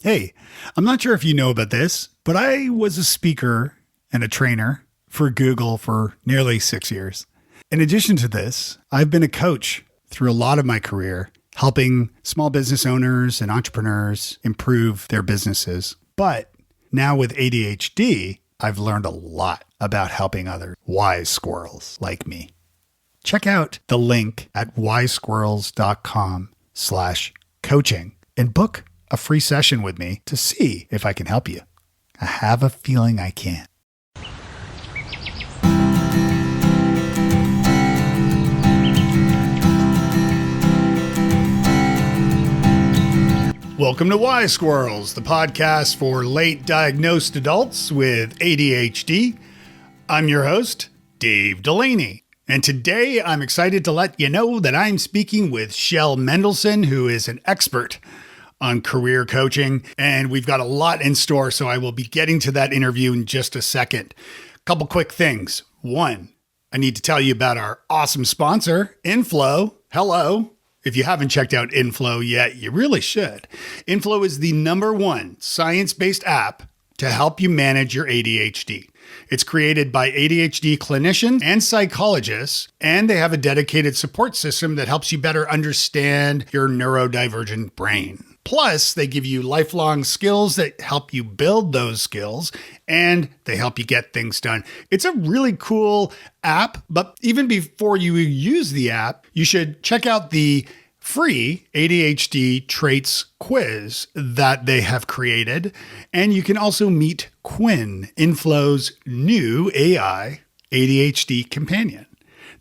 Hey, I'm not sure if you know about this, but I was a speaker and a trainer for Google for nearly 6 years. In addition to this, I've been a coach through a lot of my career, helping small business owners and entrepreneurs improve their businesses. But now with ADHD, I've learned a lot about helping other wise squirrels like me. Check out the link at wisesquirrels.com/coaching and book a free session with me to see if I can help you. I have a feeling I can. Welcome to Wise Squirrels, the podcast for late diagnosed adults with ADHD. I'm your host, Dave Delaney. And today I'm excited to let you know that I'm speaking with Mendelson, who is an expert on career coaching, and we've got a lot in store, so I will be getting to that interview in just a second. A couple quick things. One, I need to tell you about our awesome sponsor, Inflow. Hello. If you haven't checked out Inflow yet, you really should. Inflow is the #1 science-based app to help you manage your ADHD. It's created by ADHD clinicians and psychologists, and they have a dedicated support system that helps you better understand your neurodivergent brain. Plus, they give you lifelong skills that help you build those skills, and they help you get things done. It's a really cool app, but even before you use the app, you should check out the free ADHD traits quiz that they have created. And you can also meet Quinn, Inflow's new AI ADHD companion.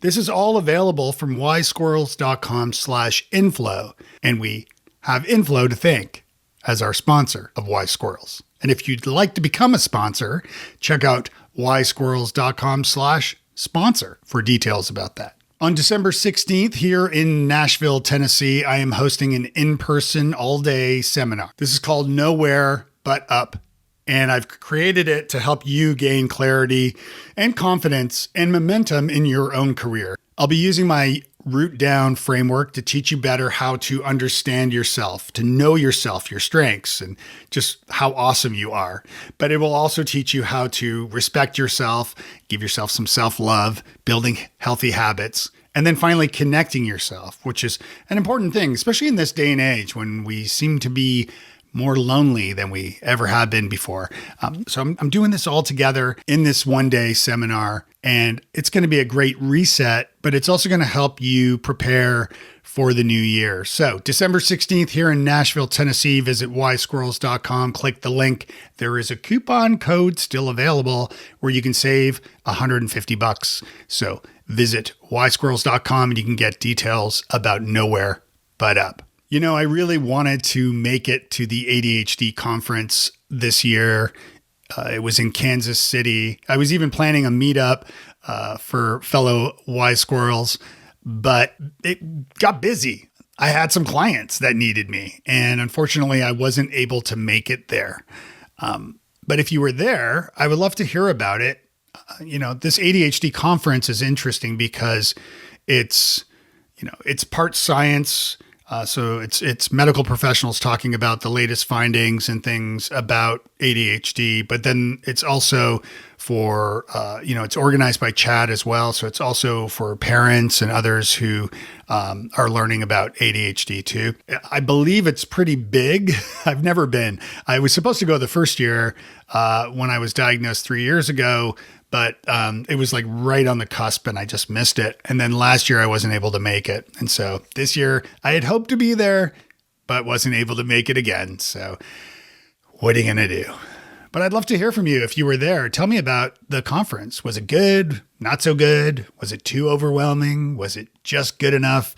This is all available from wisesquirrels.com/inflow, and we have Inflow to thank as our sponsor of Wise Squirrels. And if you'd like to become a sponsor, check out wisesquirrels.com/sponsor for details about that. On December 16th here in Nashville, Tennessee, I am hosting an in-person all-day seminar. This is called Nowhere But Up, and I've created it to help you gain clarity and confidence and momentum in your own career. I'll be using my root down framework to teach you better how to understand yourself, to know yourself, your strengths, and just how awesome you are. But it will also teach you how to respect yourself, give yourself some self-love, building healthy habits, and then finally connecting yourself, which is an important thing, especially in this day and age when we seem to be more lonely than we ever have been before. So I'm doing this all together in this one-day seminar, and it's going to be a great reset, but it's also going to help you prepare for the new year. So December 16th here in Nashville, Tennessee, visit wisesquirrels.com, click the link. There is a coupon code still available where you can save $150. So visit wisesquirrels.com and you can get details about Nowhere But Up. You know, I really wanted to make it to the ADHD conference this year. It was in Kansas City. I was even planning a meetup for fellow Wise Squirrels, but it got busy. I had some clients that needed me, and unfortunately, I wasn't able to make it there. But if you were there, I would love to hear about it. This ADHD conference is interesting because it's part science. So it's medical professionals talking about the latest findings and things about ADHD, but then it's also for, it's organized by Chad as well. So it's also for parents and others who are learning about ADHD too. I believe it's pretty big. I've never been. I was supposed to go the first year when I was diagnosed 3 years ago, but it was like right on the cusp and I just missed it. And then last year I wasn't able to make it. And so this year I had hoped to be there, but wasn't able to make it again. So what are you going to do? But I'd love to hear from you if you were there. Tell me about the conference. Was it good? Not so good? Was it too overwhelming? Was it just good enough?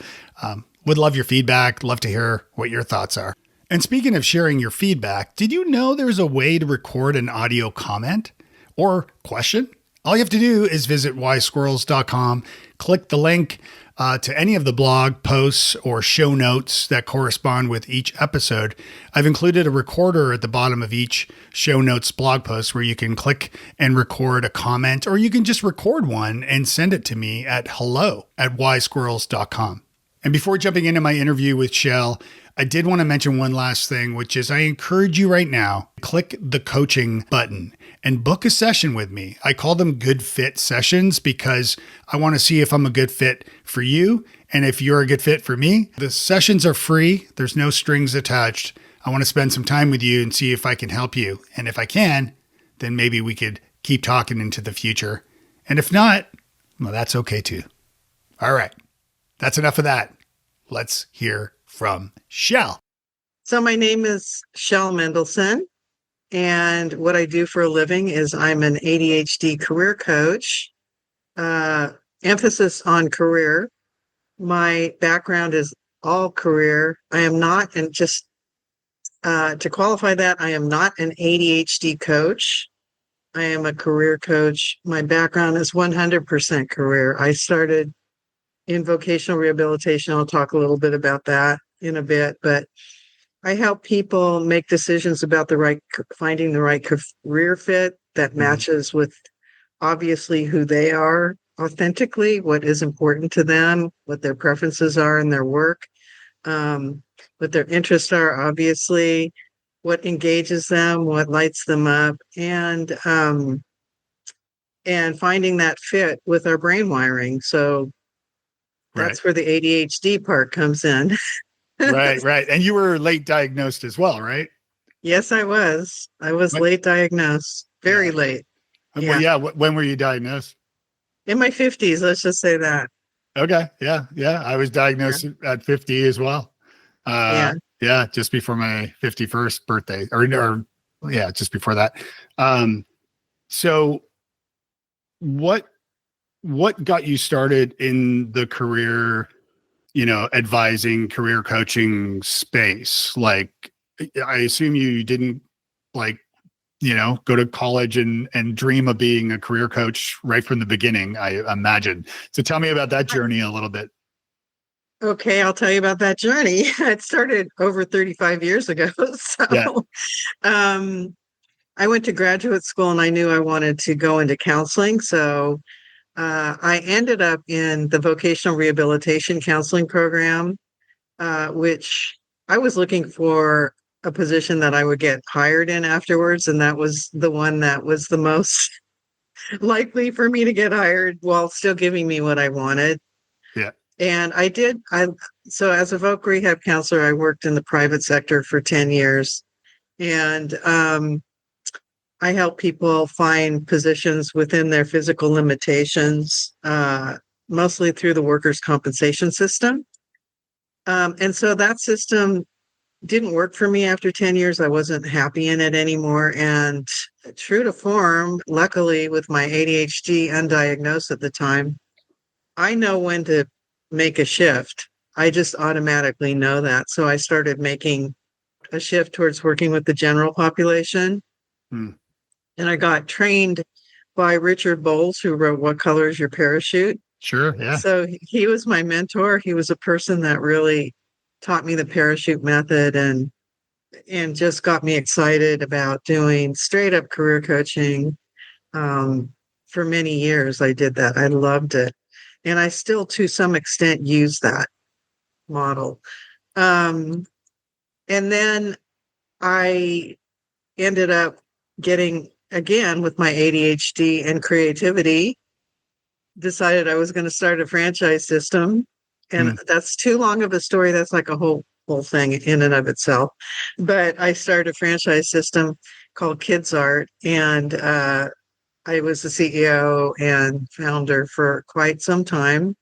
Would love your feedback. Love to hear what your thoughts are. And speaking of sharing your feedback, did you know there's a way to record an audio comment or question? All you have to do is visit wisesquirrels.com, click the link to any of the blog posts or show notes that correspond with each episode. I've included a recorder at the bottom of each show notes blog post where you can click and record a comment, or you can just record one and send it to me at hello@wisesquirrels.com. And before jumping into my interview with Shell, I did want to mention one last thing, which is I encourage you right now, click the coaching button and book a session with me. I call them good fit sessions because I want to see if I'm a good fit for you and if you're a good fit for me. The sessions are free. There's no strings attached. I want to spend some time with you and see if I can help you. And if I can, then maybe we could keep talking into the future. And if not, well, that's okay too. All right. That's enough of that. Let's hear from Shell. So my name is Shell Mendelson, and what I do for a living is I'm an ADHD career coach, emphasis on career. My background is all career. I am not, and just to qualify that, I am not an ADHD coach. I am a career coach. My background is 100% career. I started in vocational rehabilitation. I'll talk a little bit about that in a bit, but I help people make decisions about finding the right career fit that matches with obviously who they are authentically, what is important to them, what their preferences are in their work, what their interests are, obviously, what engages them, what lights them up, and finding that fit with our brain wiring. So that's where the ADHD part comes in. Right. And you were late diagnosed as well, right? Yes, I was. I was late diagnosed, very late. Well, yeah. When were you diagnosed? In my 50s, let's just say that. Okay. Yeah. I was diagnosed at 50 as well. Just before my 51st birthday or just before that. So what got you started in the career, advising, career coaching space? Like, I assume you didn't go to college and dream of being a career coach right from the beginning, I imagine. So tell me about that journey a little bit. Okay, I'll tell you about that journey. It started over 35 years ago. So I went to graduate school and I knew I wanted to go into counseling. So I ended up in the vocational rehabilitation counseling program, which I was looking for a position that I would get hired in afterwards. And that was the one that was the most likely for me to get hired while still giving me what I wanted. Yeah. And I did. So as a voc rehab counselor, I worked in the private sector for 10 years. And I help people find positions within their physical limitations, mostly through the workers' compensation system. And so that system didn't work for me after 10 years. I wasn't happy in it anymore. And true to form, luckily with my ADHD undiagnosed at the time, I know when to make a shift. I just automatically know that. So I started making a shift towards working with the general population. And I got trained by Richard Bowles, who wrote What Color is Your Parachute? Sure, yeah. So he was my mentor. He was a person that really taught me the parachute method and just got me excited about doing straight up career coaching. For many years, I did that. I loved it. And I still, to some extent, use that model. And then I ended up getting, again, with my ADHD and creativity, decided I was going to start a franchise system. And that's too long of a story. That's like a whole thing in and of itself. But I started a franchise system called Kids Art. And I was the CEO and founder for quite some time,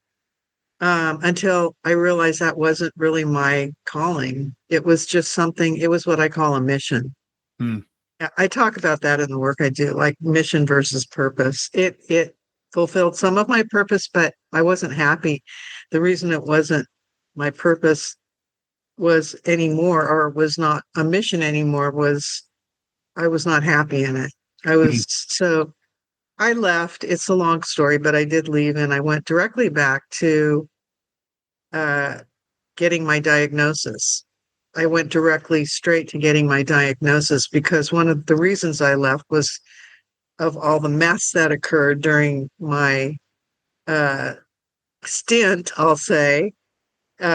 until I realized that wasn't really my calling. It was just something, it was what I call a mission. I talk about that in the work I do, like mission versus purpose. It fulfilled some of my purpose, but I wasn't happy. The reason it wasn't my purpose was anymore, or was not a mission anymore, was I was not happy in it. So I left. It's a long story, but I did leave, and I went directly back to getting my diagnosis. I went directly straight to getting my diagnosis because one of the reasons I left was of all the mess that occurred during my stint, I'll say,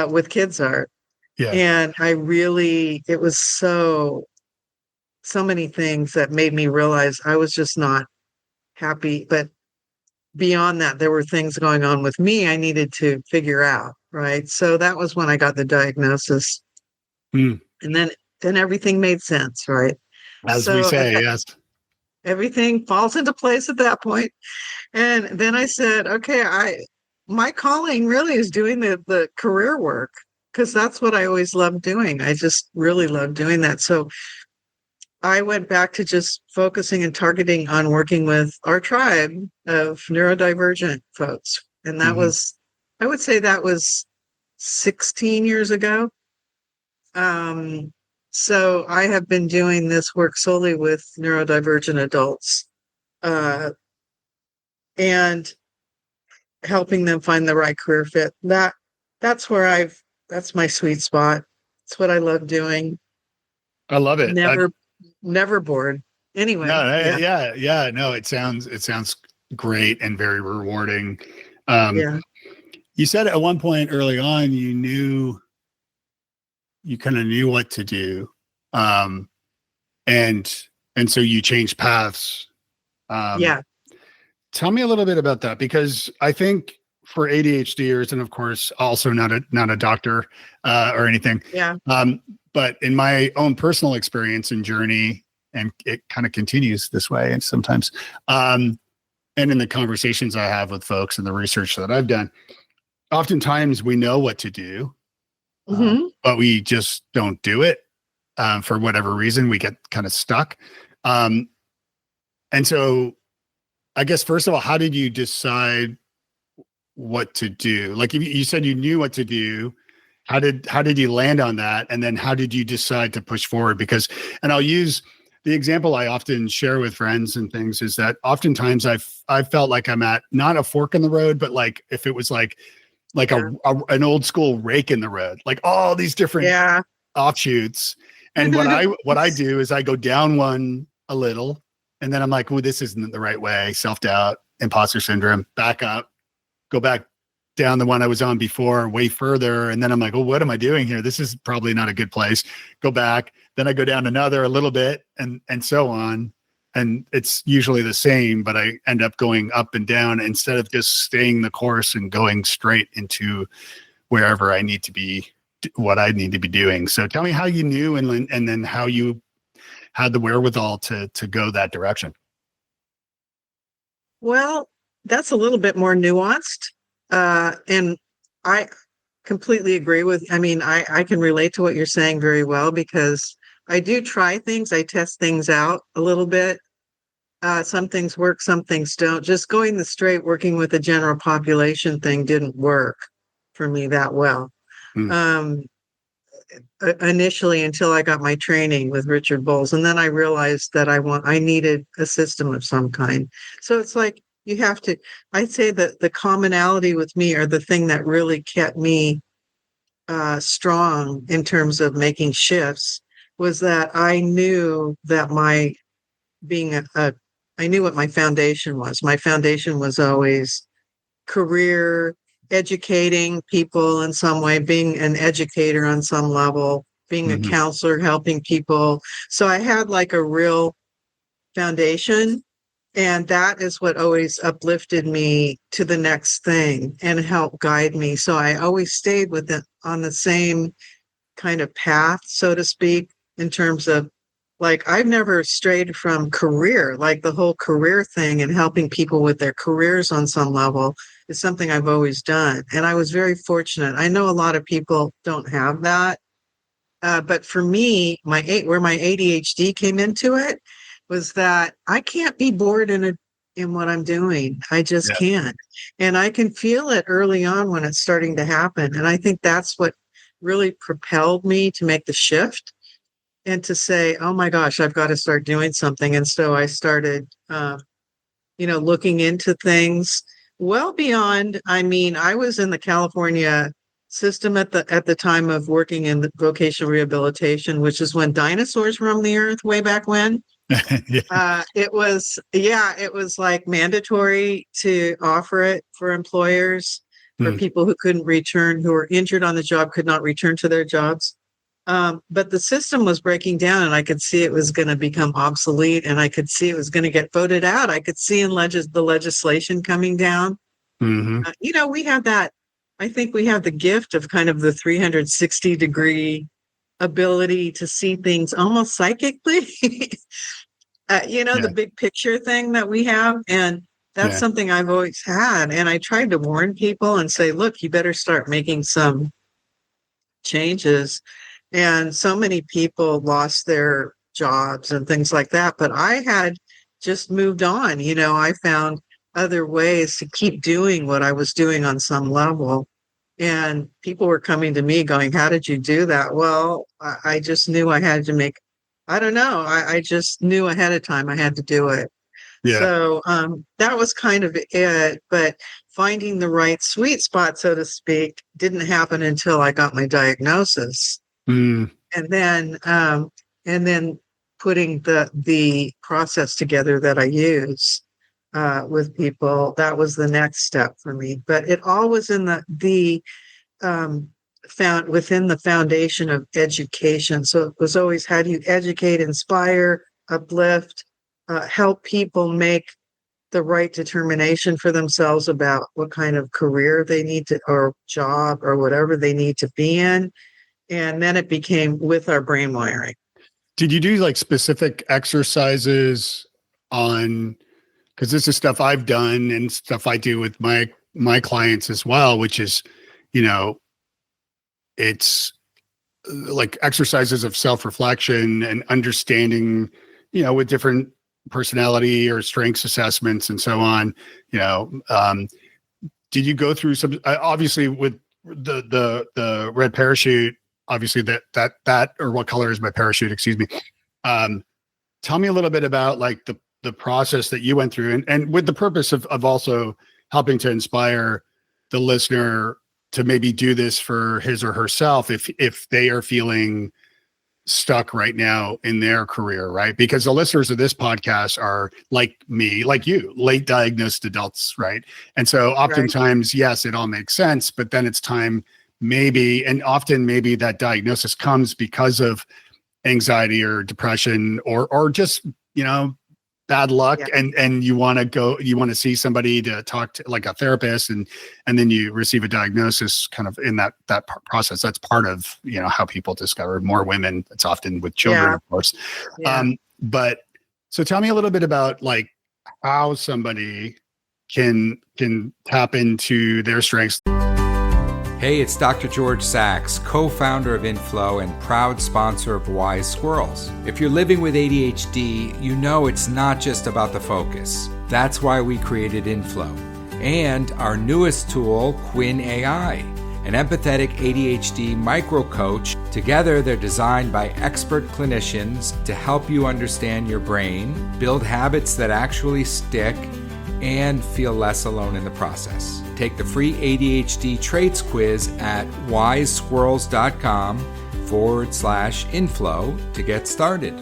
with kids art. Yeah. And it was so many things that made me realize I was just not happy. But beyond that, there were things going on with me I needed to figure out. Right. So that was when I got the diagnosis. Mm. And then everything made sense. Right. As we So say, yes. everything falls into place at that point. And then I said, okay, my calling really is doing the career work, because that's what I always loved doing. I just really loved doing that. So I went back to just focusing and targeting on working with our tribe of neurodivergent folks. And that was, I would say that was 16 years ago. So I have been doing this work solely with neurodivergent adults, and helping them find the right career fit. That's where that's my sweet spot. It's what I love doing. I love it. Never bored. Anyway, No, yeah. yeah. No, it sounds great and very rewarding. Um, Yeah. you said at one point early on, you kind of knew what to do. And so you changed paths. Yeah. Tell me a little bit about that, because I think for ADHDers, and of course, also not a doctor or anything. Yeah. But in my own personal experience and journey, and it kind of continues this way, and sometimes, and in the conversations I have with folks and the research that I've done, oftentimes we know what to do, but we just don't do it for whatever reason. We get kind of stuck. And so I guess, first of all, how did you decide what to do? Like, you said you knew what to do. How did you land on that? And then how did you decide to push forward? Because, and I'll use the example I often share with friends and things, is that oftentimes I've felt like I'm at not a fork in the road, but like if it was like an old school rake in the road, like all these different offshoots. And what I do is I go down one a little, and then I'm like, oh, this isn't the right way. Self-doubt, imposter syndrome, back up, go back down the one I was on before, way further. And then I'm like, well, what am I doing here? This is probably not a good place. Go back. Then I go down another a little bit, and so on. And it's usually the same, but I end up going up and down instead of just staying the course and going straight into wherever I need to be, what I need to be doing. So tell me how you knew, and then how you had the wherewithal to go that direction. Well, that's a little bit more nuanced. And I completely agree with, I can relate to what you're saying very well, because I do try things. I test things out a little bit. Some things work, some things don't. Just going the straight working with the general population thing didn't work for me that well. Initially, until I got my training with Richard Bowles. And then I realized that I needed a system of some kind. So it's like, I'd say that the commonality with me, or the thing that really kept me strong in terms of making shifts, was that I knew that I knew what my foundation was. My foundation was always career, educating people in some way, being an educator on some level, being a counselor, helping people. So I had like a real foundation, and that is what always uplifted me to the next thing and helped guide me. So I always stayed with it on the same kind of path, so to speak, in terms of, like, I've never strayed from career. Like, the whole career thing and helping people with their careers on some level is something I've always done. And I was very fortunate. I know a lot of people don't have that. But for me, where my ADHD came into it was that I can't be bored in what I'm doing. I just can't. And I can feel it early on when it's starting to happen. And I think that's what really propelled me to make the shift and to say, oh my gosh, I've got to start doing something. And so I started, looking into things well beyond. I was in the California system at the time of working in the vocational rehabilitation, which is when dinosaurs roamed the earth way back when. It was like mandatory to offer it for employers. for people who couldn't return, who were injured on the job, could not return to their jobs. But the system was breaking down, and I could see it was going to become obsolete, and I could see it was going to get voted out. I could see in the legislation coming down. We have that. I think we have the gift of kind of the 360-degree ability to see things almost psychically. The big picture thing that we have. And that's something I've always had. And I tried to warn people and say, look, you better start making some changes. And so many people lost their jobs and things like that. But I had just moved on. I found other ways to keep doing what I was doing on some level. And people were coming to me going, how did you do that? Well, I just knew I had to I don't know. I just knew ahead of time I had to do it. Yeah. So that was kind of it. But finding the right sweet spot, so to speak, didn't happen until I got my diagnosis. And then putting the process together that I use with people, that was the next step for me. But it all was in found within the foundation of education. So it was always, how do you educate, inspire, uplift, help people make the right determination for themselves about what kind of career they need to, or job, or whatever they need to be in. And then it became with our brain wiring. Did you do like specific exercises on, because this is stuff I've done and stuff I do with my clients as well, which is, it's like exercises of self-reflection and understanding, with different personality or strengths assessments and so on. Did you go through some, obviously with the red parachute, obviously that, or what color is my parachute? Excuse me. Tell me a little bit about like the process that you went through, and with the purpose of also helping to inspire the listener to maybe do this for his or herself if they are feeling stuck right now in their career, right? Because the listeners of this podcast are like me, like you, late diagnosed adults, right? And so oftentimes, yes, it all makes sense, but then it's time maybe, and often maybe that diagnosis comes because of anxiety or depression or just, bad luck. And you want to see somebody to talk to, like a therapist, and then you receive a diagnosis kind of in that process. That's part of, how people discover more women. It's often with children, of course. But so tell me a little bit about like how somebody can tap into their strengths. Hey, it's Dr. George Sachs, co-founder of Inflow and proud sponsor of Wise Squirrels. If you're living with ADHD, you know it's not just about the focus. That's why we created Inflow. And our newest tool, Quinn AI, an empathetic ADHD micro-coach. Together, they're designed by expert clinicians to help you understand your brain, build habits that actually stick, and feel less alone in the process. Take the free ADHD traits quiz at wisesquirrels.com/inflow to get started.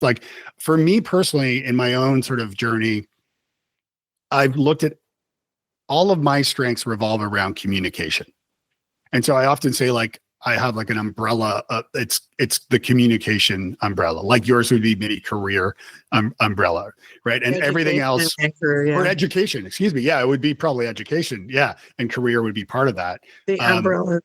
Like for me personally, in my own sort of journey, I've looked at all of my strengths revolve around communication. And so I often say, like, I have like an umbrella. It's the communication umbrella. Like yours would be maybe career umbrella, right? And education, everything else, or education. Excuse me. Yeah, it would be probably education. Yeah, and career would be part of that. The umbrella.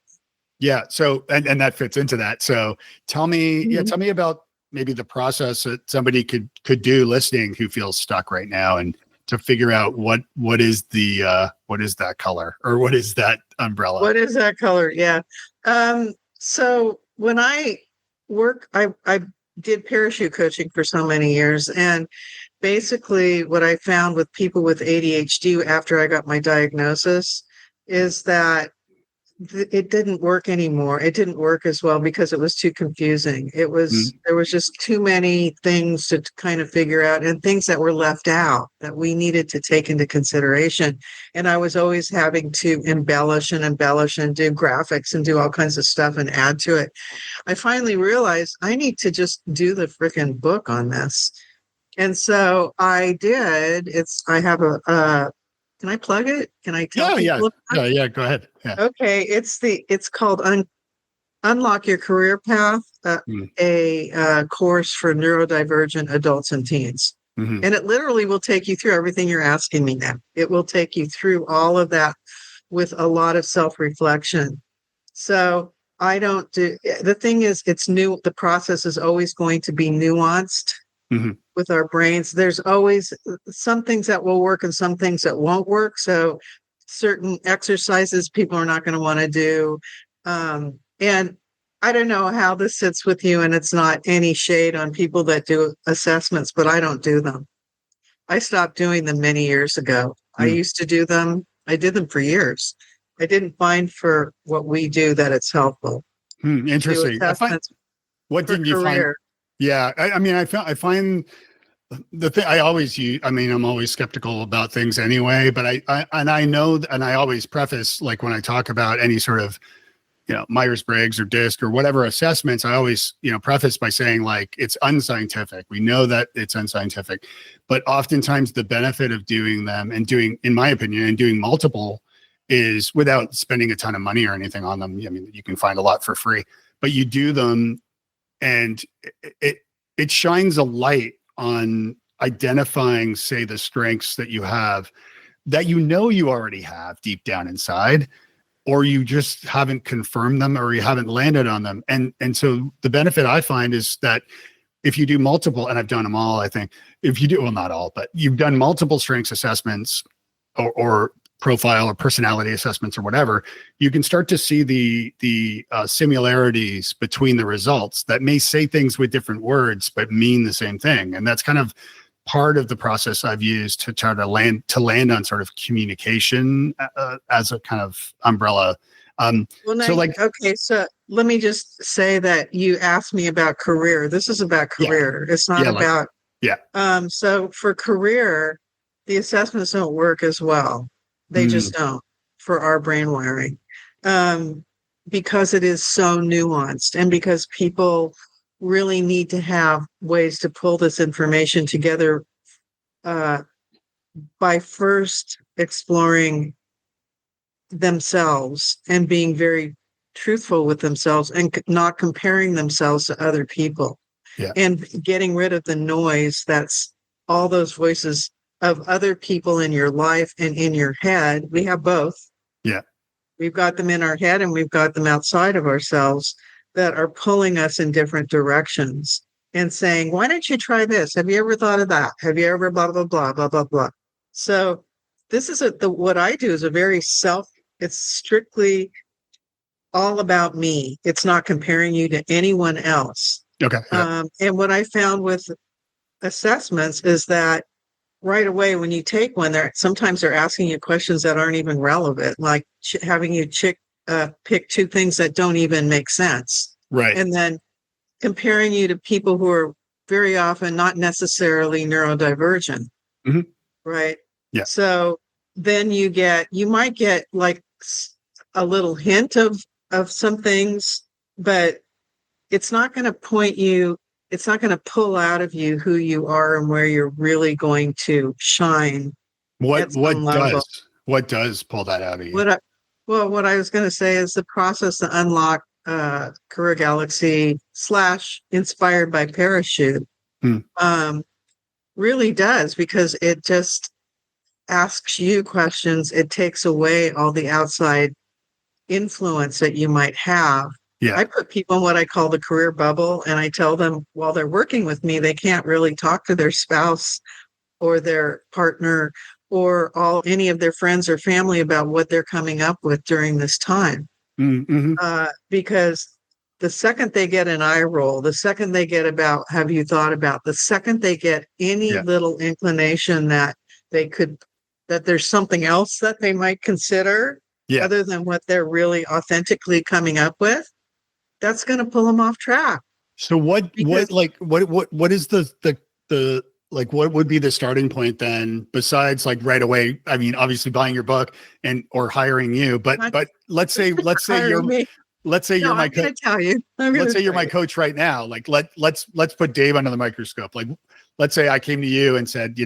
Yeah. So and that fits into that. So tell me, tell me about maybe the process that somebody could do listening who feels stuck right now, and to figure out what is that color, or what is that umbrella? What is that color? Yeah. So when I did parachute coaching for so many years, and basically what I found with people with ADHD after I got my diagnosis is that it didn't work anymore. It didn't work as well because it was too confusing. There was just too many things to kind of figure out, and things that were left out that we needed to take into consideration. And I was always having to embellish and do graphics and do all kinds of stuff and add to it. I finally realized I need to just do the freaking book on this. And so I did. I have can I plug it? Can I tell people? Yeah. Go ahead. Yeah. Okay. It's called Unlock Your Career Path, a course for neurodivergent adults and teens. Mm-hmm. And it literally will take you through everything you're asking me now. It will take you through all of that with a lot of self-reflection. So the thing is, it's new. The process is always going to be nuanced with our brains. There's always some things that will work and some things that won't work. So certain exercises people are not going to want to do. And I don't know how this sits with you, and it's not any shade on people that do assessments, but I don't do them. I stopped doing them many years ago. I used to do them. I did them for years. I didn't find for what we do that it's helpful. Interesting. What did you find? Yeah. I find the thing I always use, I'm always skeptical about things anyway, but I know, and I always preface, like when I talk about any sort of, Myers-Briggs or DISC or whatever assessments, I always, preface by saying, like, it's unscientific. We know that it's unscientific, but oftentimes the benefit of doing them and doing, in my opinion, and doing multiple is without spending a ton of money or anything on them. You can find a lot for free, but you do them and it shines a light on identifying, say, the strengths that you have that you already have deep down inside, or you just haven't confirmed them or you haven't landed on them. And so the benefit I find is that if you do multiple, and I've done them all, I think if you do, well, not all, but you've done multiple strengths assessments or profile or personality assessments or whatever, you can start to see the similarities between the results that may say things with different words, but mean the same thing. And that's kind of part of the process I've used to try to land on sort of communication as a kind of umbrella. So let me just say that you asked me about career. This is about career. Yeah. It's not about. So for career, the assessments don't work as well. They just don't for our brain wiring, because it is so nuanced and because people really need to have ways to pull this information together by first exploring themselves and being very truthful with themselves and not comparing themselves to other people and getting rid of the noise that's all those voices of other people in your life and in your head. We have both. Yeah. We've got them in our head and we've got them outside of ourselves that are pulling us in different directions and saying, why don't you try this? Have you ever thought of that? Have you ever blah, blah, blah, blah, blah, blah. So this is what I do is it's strictly all about me. It's not comparing you to anyone else. Okay. Yeah. And what I found with assessments is that right away, when you take one, sometimes they're asking you questions that aren't even relevant, like having you pick two things that don't even make sense. Right. And then comparing you to people who are very often not necessarily neurodivergent. Mm-hmm. Right. Yeah. So then you might get like a little hint of some things, but it's not going to it's not going to pull out of you who you are and where you're really going to shine. What does pull that out of you? What I was going to say is the process to unlock Career Galaxy / inspired by Parachute really does, because it just asks you questions. It takes away all the outside influence that you might have. Yeah. I put people in what I call the career bubble, and I tell them while they're working with me, they can't really talk to their spouse or their partner or any of their friends or family about what they're coming up with during this time. Mm-hmm. Because the second they get an eye roll, the second they get about, have you thought about, the second they get any little inclination that there's something else that they might consider other than what they're really authentically coming up with, that's going to pull them off track. So what is the what would be the starting point then, besides like right away? I mean, obviously buying your book or hiring you, but let's say let's say No, you're my I'm going coach. to tell you. Let's say you're my coach right now. Like let's put Dave under the microscope. Like let's say I came to you and said,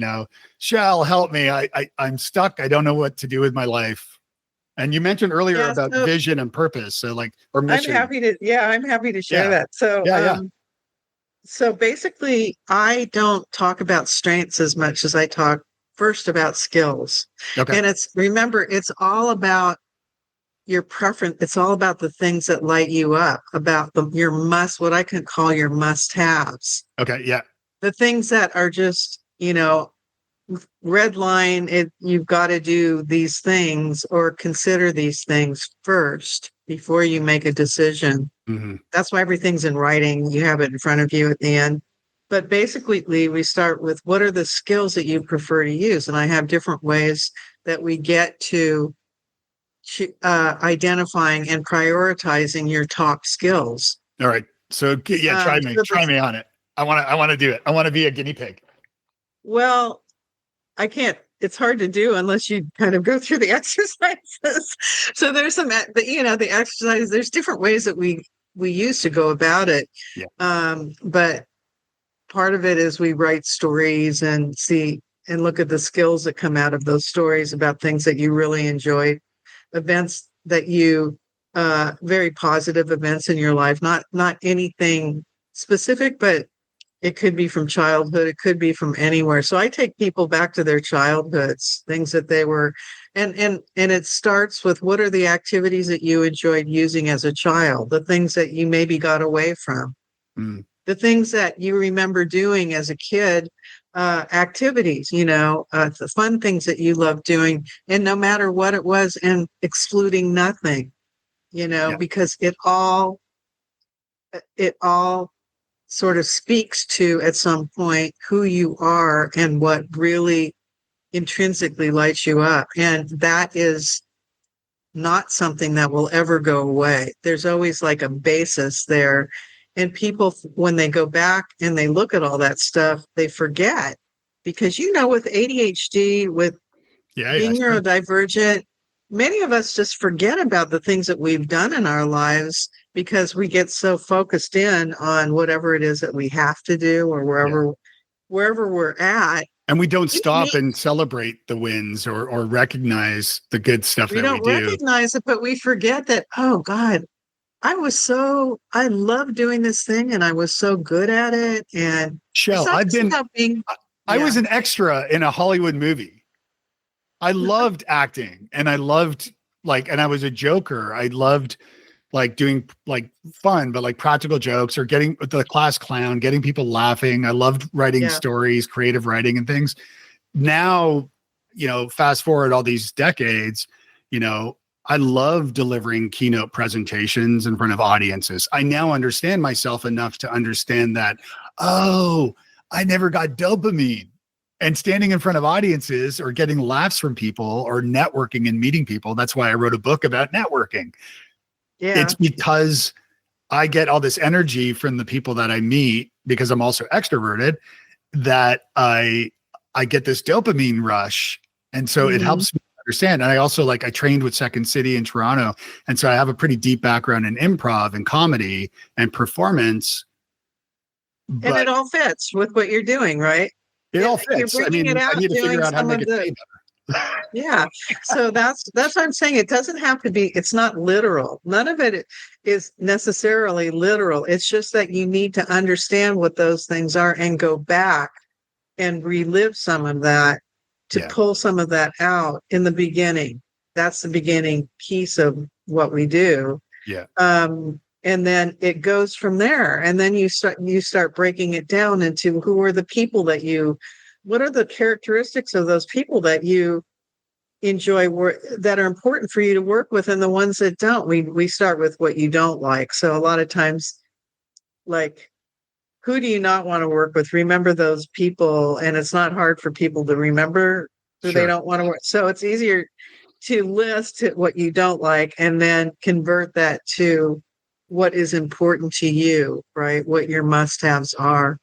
Shell, help me. I'm stuck. I don't know what to do with my life. And you mentioned earlier about vision and purpose. So or mission. I'm happy to share that. So, so basically I don't talk about strengths as much as I talk first about skills. Okay. And remember, it's all about your preference. It's all about the things that light you up, about what I can call your must-haves. Okay. Yeah. The things that are just, red line, you've got to do these things or consider these things first before you make a decision. Mm-hmm. That's why everything's in writing. You have it in front of you at the end. But basically, Lee, we start with what are the skills that you prefer to use? And I have different ways that we get to identifying and prioritizing your top skills. All right. So try me on it. I want to do it. I want to be a guinea pig. Well, I can't, it's hard to do unless you kind of go through the exercises. So there's the exercises, there's different ways that we use to go about it. Yeah. But part of it is we write stories and look at the skills that come out of those stories about things that you really enjoyed, events that very positive events in your life, not anything specific, but it could be from childhood. It could be from anywhere. So I take people back to their childhoods, things that they were, and it starts with what are the activities that you enjoyed using as a child, the things that you maybe got away from, the things that you remember doing as a kid, activities, the fun things that you loved doing, and no matter what it was, and excluding nothing, because it all sort of speaks to, at some point, who you are and what really intrinsically lights you up. And that is not something that will ever go away. There's always like a basis there. And people, when they go back and they look at all that stuff, they forget. Because, with ADHD, with being neurodivergent, many of us just forget about the things that we've done in our lives because we get so focused in on whatever it is that we have to do or wherever we're at. And we don't stop and celebrate the wins or recognize the good stuff that we do. We don't recognize it, but we forget that, oh God, I love doing this thing and I was so good at it. And Shell, I was an extra in a Hollywood movie. I loved acting and I loved and I was a joker. I loved doing fun, but practical jokes or getting the class clown, getting people laughing. I loved writing stories, creative writing and things. Now, fast forward all these decades, I love delivering keynote presentations in front of audiences. I now understand myself enough to understand that, I never got dopamine. And standing in front of audiences or getting laughs from people or networking and meeting people. That's why I wrote a book about networking. Yeah. It's because I get all this energy from the people that I meet because I'm also extroverted that I get this dopamine rush. And so it helps me understand. And I also I trained with Second City in Toronto. And so I have a pretty deep background in improv and comedy and performance. And it all fits with what you're doing, right? It all fits. I need to figure out how to make it better. Yeah. So that's what I'm saying. It doesn't have to be, it's not literal. None of it is necessarily literal. It's just that you need to understand what those things are and go back and relive some of that to pull some of that out in the beginning. That's the beginning piece of what we do. Yeah. And then it goes from there. And then you start breaking it down into who are the people what are the characteristics of those people that you enjoy that are important for you to work with and the ones that don't. We start with what you don't like. So a lot of times, who do you not want to work with? Remember those people. And it's not hard for people to remember who they don't want to work. So it's easier to list what you don't like and then convert that to what is important to you, right? What your must-haves are,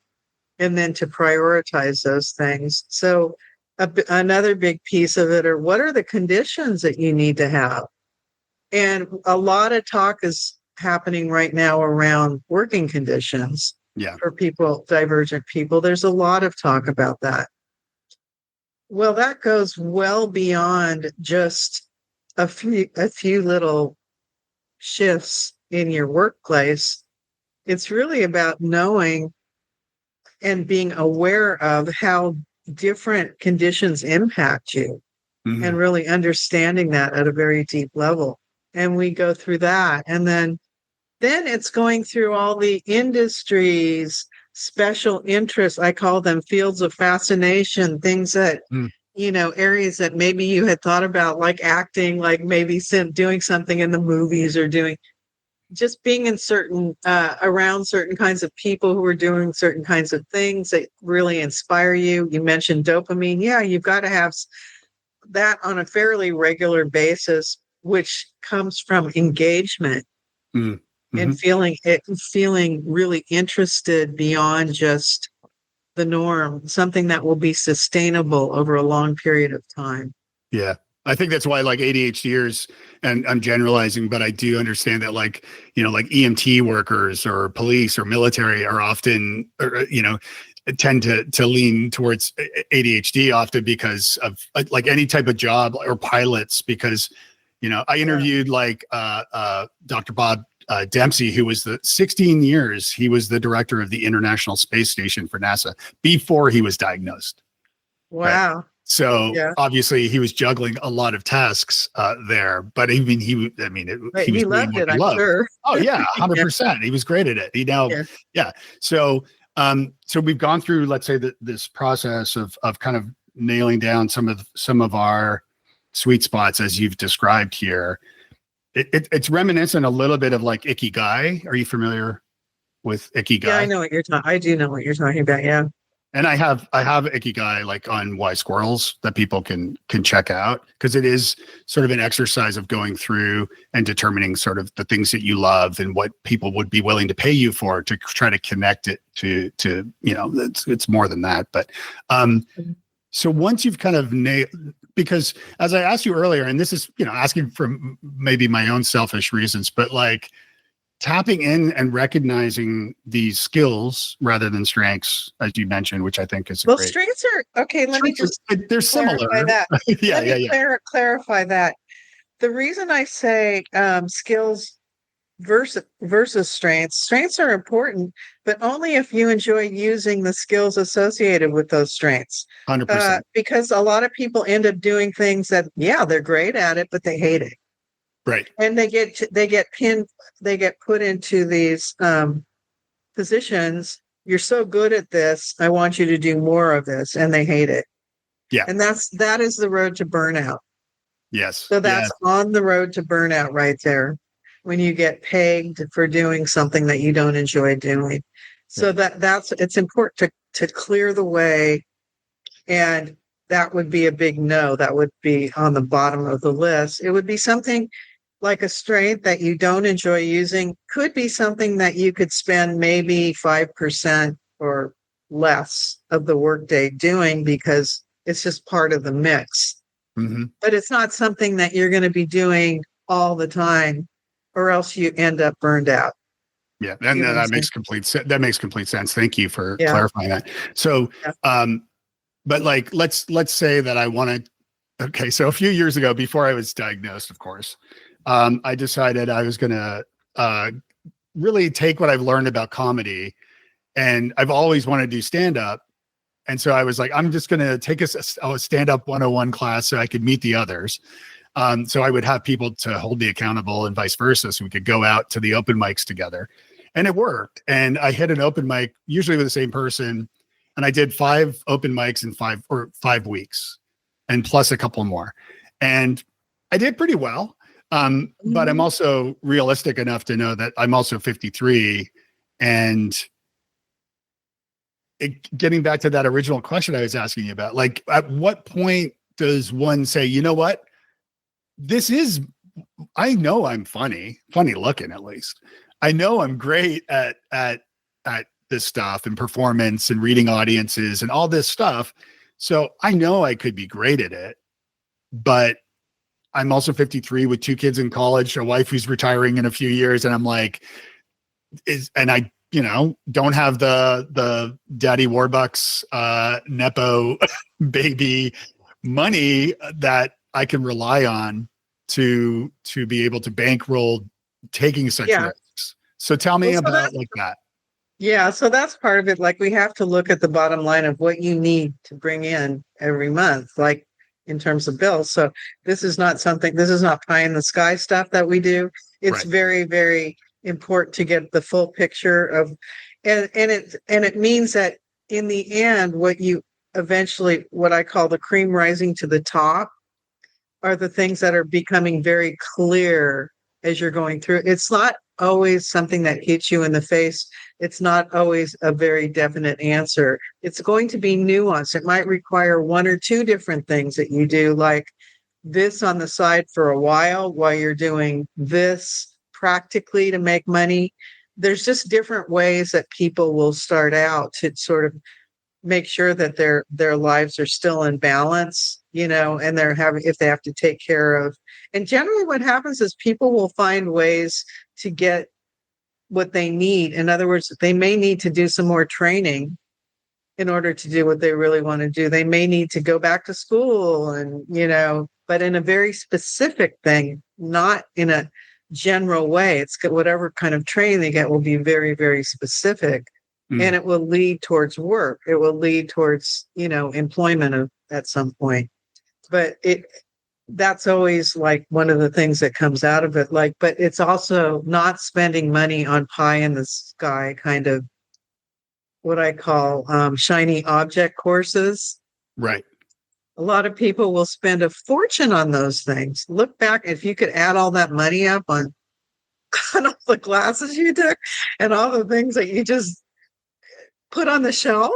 and then to prioritize those things. So another big piece of it are what are the conditions that you need to have? And a lot of talk is happening right now around working conditions Yeah. for people, divergent people. There's a lot of talk about that. Well, that goes well beyond just a few little shifts in your workplace. It's really about knowing and being aware of how different conditions impact you and really understanding that at a very deep level. And we go through that. And then it's going through all the industries, special interests. I call them fields of fascination, things that, areas that maybe you had thought about, like acting, like maybe doing something in the movies, or just being in certain, around certain kinds of people who are doing certain kinds of things that really inspire you. You mentioned dopamine. Yeah, you've got to have that on a fairly regular basis, which comes from engagement. And feeling really interested beyond just the norm, something that will be sustainable over a long period of time. Yeah. I think that's why like ADHDers, and I'm generalizing, but I do understand that like EMT workers or police or military are often, tend to lean towards ADHD often because of like any type of job, or pilots, because, I interviewed Dr. Bob Dempsey, who was 16 years, he was the director of the International Space Station for NASA before he was diagnosed. Wow. Right? So obviously he was juggling a lot of tasks there, but he was he doing loved what it, he I'm loved. sure. Oh yeah, 100%. He was great at it. Yeah. So we've gone through, let's say, this process of kind of nailing down some of our sweet spots as you've described here. It's reminiscent a little bit of like Ikigai. Are you familiar with Ikigai? Yeah, I know what I do know what you're talking about. Yeah. And I have Ikigai like on Wise Squirrels that people can check out, because it is sort of an exercise of going through and determining sort of the things that you love and what people would be willing to pay you for, to try to connect it to it's more than that. But so once you've kind of nailed, because as I asked you earlier, and this is asking for maybe my own selfish reasons, but like tapping in and recognizing these skills rather than strengths, as you mentioned, which I think is great. Strengths are okay. Let me just they're similar. That. Yeah. Clarify that. The reason I say skills versus strengths are important, but only if you enjoy using the skills associated with those strengths. 100%. Because a lot of people end up doing things that, they're great at it, but they hate it. Right. And they get put into these positions. You're so good at this, I want you to do more of this, and they hate it. Yeah. And that is the road to burnout. Yes. So that's on the road to burnout right there, when you get pegged for doing something that you don't enjoy doing. So it's important to clear the way, and that would be a big no. That would be on the bottom of the list. It would be something like a strength that you don't enjoy using, could be something that you could spend maybe 5% or less of the workday doing, because it's just part of the mix. But it's not something that you're going to be doing all the time, or else you end up burned out. Yeah, and that makes complete sense. Thank you for clarifying that. So, but like, let's say that I wanted. Okay, so a few years ago, before I was diagnosed, of course, I decided I was going to really take what I've learned about comedy, and I've always wanted to do stand up. And so I was like, I'm just going to take a stand-up 101 class so I could meet the others. So I would have people to hold me accountable and vice versa, so we could go out to the open mics together. And it worked. And I hit an open mic, usually with the same person. And I did 5 open mics in 5 weeks, and plus a couple more. And I did pretty well. But I'm also realistic enough to know that I'm also 53, and getting back to that original question I was asking you about, like, at what point does one say, you know what, I know I'm funny looking, at least. I know I'm great at this stuff and performance and reading audiences and all this stuff. So I know I could be great at it, but I'm also 53 with 2 kids in college, a wife who's retiring in a few years. And I'm like, and I, don't have the daddy Warbucks, Nepo baby money that I can rely on to be able to bankroll taking such Yeah. risks. So tell me Well, so about like that. Yeah, so that's part of it. Like we have to look at the bottom line of what you need to bring in every month, like in terms of bills. So this is not pie in the sky stuff that we do. It's Right. very, very important to get the full picture of, and it means that in the end, what I call the cream rising to the top are the things that are becoming very clear as you're going through. It's not always something that hits you in the face. It's not always a very definite answer. It's going to be nuanced. It might require 1 or 2 different things that you do, like this on the side for a while you're doing this practically to make money. There's just different ways that people will start out to sort of make sure that their lives are still in balance, and if they have to take care of. And generally what happens is people will find ways to get what they need. In other words, they may need to do some more training in order to do what they really want to do. They may need to go back to school and, but in a very specific thing, not in a general way. It's whatever kind of training they get will be very, very specific. And it will lead towards work. It will lead towards, employment at some point. But that's always like one of the things that comes out of it. Like, but it's also not spending money on pie in the sky kind of what I call shiny object courses. Right. A lot of people will spend a fortune on those things. Look back, if you could add all that money up on all the classes you took and all the things that you just put on the shelf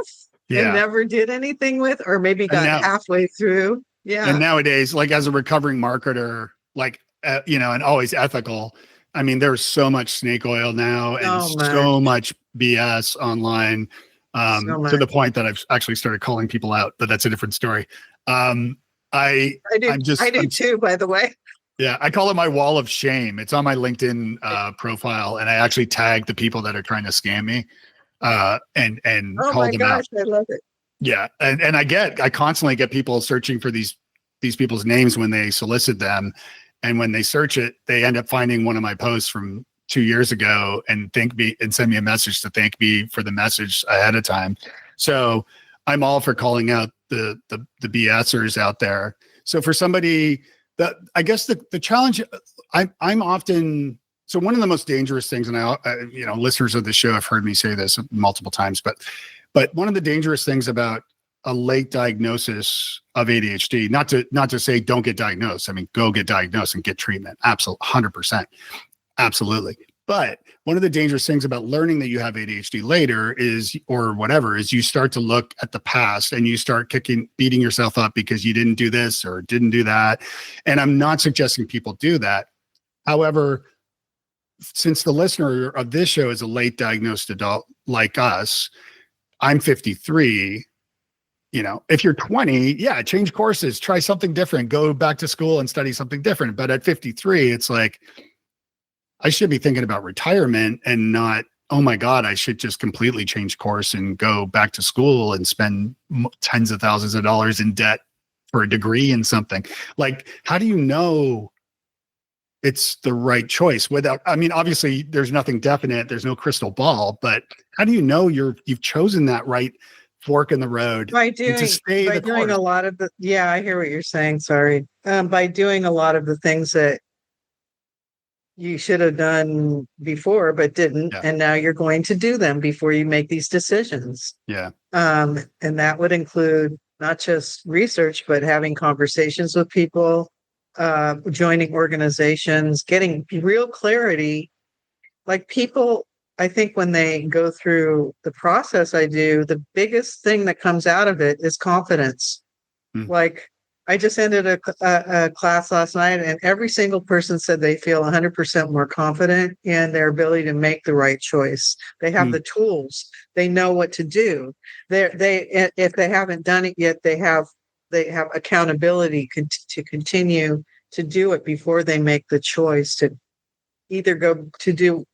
and never did anything with, or maybe got halfway through. Yeah. And nowadays, like as a recovering marketer, like, and always ethical. I mean, there's so much snake oil now and so much BS online, to the point that I've actually started calling people out, but that's a different story. I do too, by the way. Yeah. I call it my wall of shame. It's on my LinkedIn profile. And I actually tag the people that are trying to scam me. And oh call my them gosh, out. I love it. Yeah. And I constantly get people searching for these people's names when they solicit them. And when they search it, they end up finding one of my posts from 2 years ago and send me a message to thank me for the message ahead of time. So I'm all for calling out the BSers out there. So for somebody that, I guess the challenge I'm often, so one of the most dangerous things, and listeners of the show have heard me say this multiple times, but one of the dangerous things about a late diagnosis of ADHD, not to say don't get diagnosed. I mean, go get diagnosed and get treatment. Absolutely. 100%. Absolutely. But one of the dangerous things about learning that you have ADHD later is you start to look at the past and you start beating yourself up because you didn't do this or didn't do that. And I'm not suggesting people do that. However, since the listener of this show is a late diagnosed adult like us, I'm 53. If you're 20, change courses, try something different, go back to school and study something different. But at 53, it's like, I should be thinking about retirement and not, oh my God, I should just completely change course and go back to school and spend tens of thousands of dollars in debt for a degree in something. Like, how do you know it's the right choice obviously there's nothing definite, there's no crystal ball, but how do you know you've chosen that right fork in the road by doing a lot of I hear what you're saying. Sorry. By doing a lot of the things that you should have done before, but didn't. And now you're going to do them before you make these decisions. Yeah. And that would include not just research, but having conversations with people, joining organizations, getting real clarity. Like people, I think when they go through the process I do, the biggest thing that comes out of it is confidence. Like I just ended a class last night and every single person said they feel 100% more confident in their ability to make the right choice. They have the tools. They know what to do. If they haven't done it yet, they have accountability to continue to do it before they make the choice to either go to do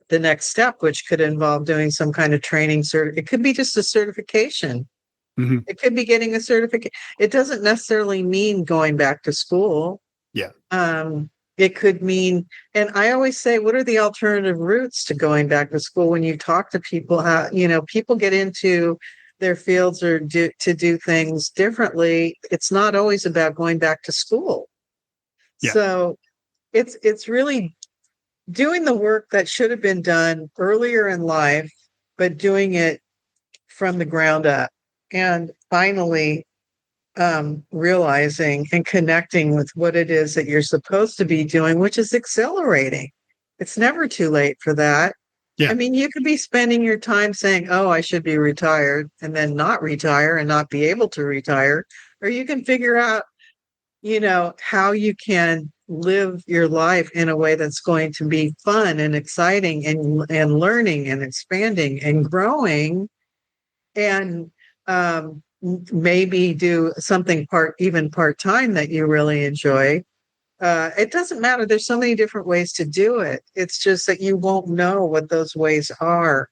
the next step, which could involve doing some kind of training. It could be just a certification. Mm-hmm. It could be getting a certificate. It doesn't necessarily mean going back to school. Yeah. It could mean, and I always say, what are the alternative routes to going back to school? When you talk to people, how, people get into their fields or to do things differently. It's not always about going back to school. Yeah. So it's really doing the work that should have been done earlier in life, but doing it from the ground up. And finally, realizing and connecting with what it is that you're supposed to be doing, which is accelerating. It's never too late for that. Yeah. I mean, you could be spending your time saying, oh, I should be retired, and then not retire and not be able to retire. Or you can figure out, how you can live your life in a way that's going to be fun and exciting and learning and expanding and growing, and maybe do something part-time that you really enjoy. It doesn't matter. There's so many different ways to do it. It's just that you won't know what those ways are.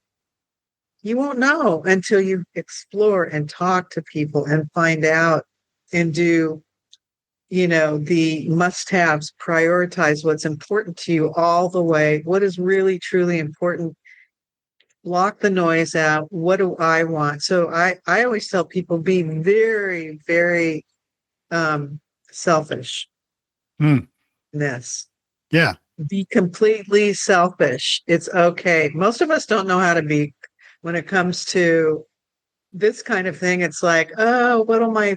You won't know until you explore and talk to people and find out and do, the must-haves, prioritize what's important to you all the way. What is really, truly important? Block the noise out. What do I want? So I always tell people, be very, very selfish in this. Yeah. Be completely selfish. It's okay. Most of us don't know how to be when it comes to this kind of thing. It's like, oh, what will my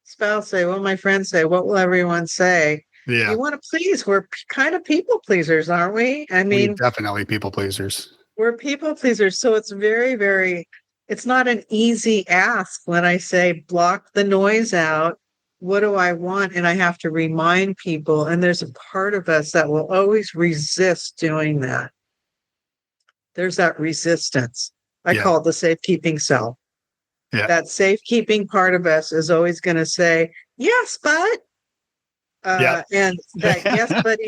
spouse say? What will my friends say? What will everyone say? Yeah. You want to please. We're kind of people pleasers, aren't we? I mean, we're definitely people pleasers. We're people pleasers. So it's very, very, it's not an easy ask when I say block the noise out. What do I want? And I have to remind people. And there's a part of us that will always resist doing that. There's that resistance. I call it the safekeeping self. Yeah. That safekeeping part of us is always going to say, yes, but. And that, yes, but.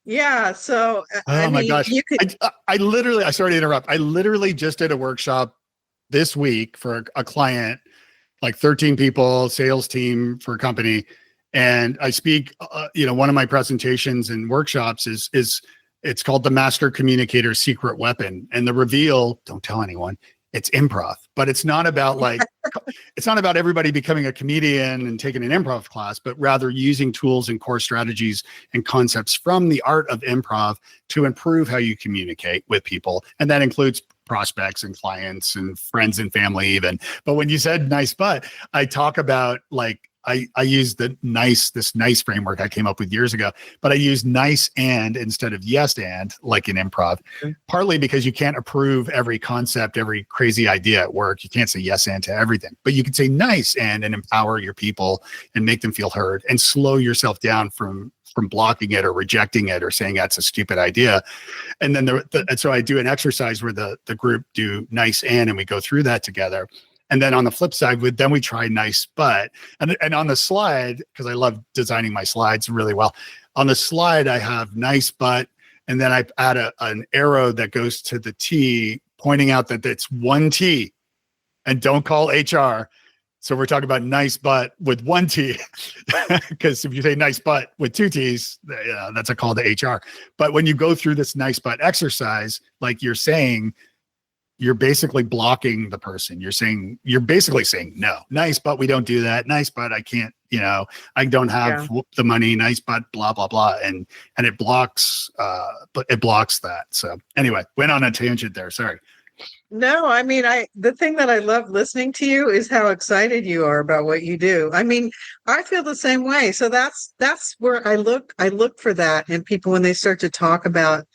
Yeah. So, my gosh. you could. I literally, sorry to interrupt. I literally just did a workshop this week for a client, like 13 people, sales team for a company. And I speak, one of my presentations and workshops is it's called the Master Communicator's Secret Weapon. And the reveal, don't tell anyone, it's improv, but it's not about it's not about everybody becoming a comedian and taking an improv class, but rather using tools and core strategies and concepts from the art of improv to improve how you communicate with people. And that includes prospects and clients and friends and family even. But when you said nice butt, I talk about I use this nice framework I came up with years ago, but I use nice and instead of yes and like in improv, partly because you can't approve every concept, every crazy idea at work. You can't say yes and to everything, but you can say nice and empower your people and make them feel heard and slow yourself down from blocking it or rejecting it or saying that's a stupid idea. And then and so I do an exercise where the group do nice and we go through that together. And then on the flip side, we try nice but. And on the slide, because I love designing my slides really well, on the slide I have nice but, and then I add an arrow that goes to the T, pointing out that it's one T, and don't call HR. So we're talking about nice but with one T, because if you say nice but with two T's, that's a call to HR. But when you go through this nice but exercise, like you're saying, you're basically blocking the person. You're basically saying no. Nice, but we don't do that. Nice, but I can't, I don't have the money. Nice, but blah, blah, blah. And it blocks, that. So anyway, went on a tangent there. Sorry. No, I mean, the thing that I love listening to you is how excited you are about what you do. I mean, I feel the same way. So that's where I look for that in people when they start to talk about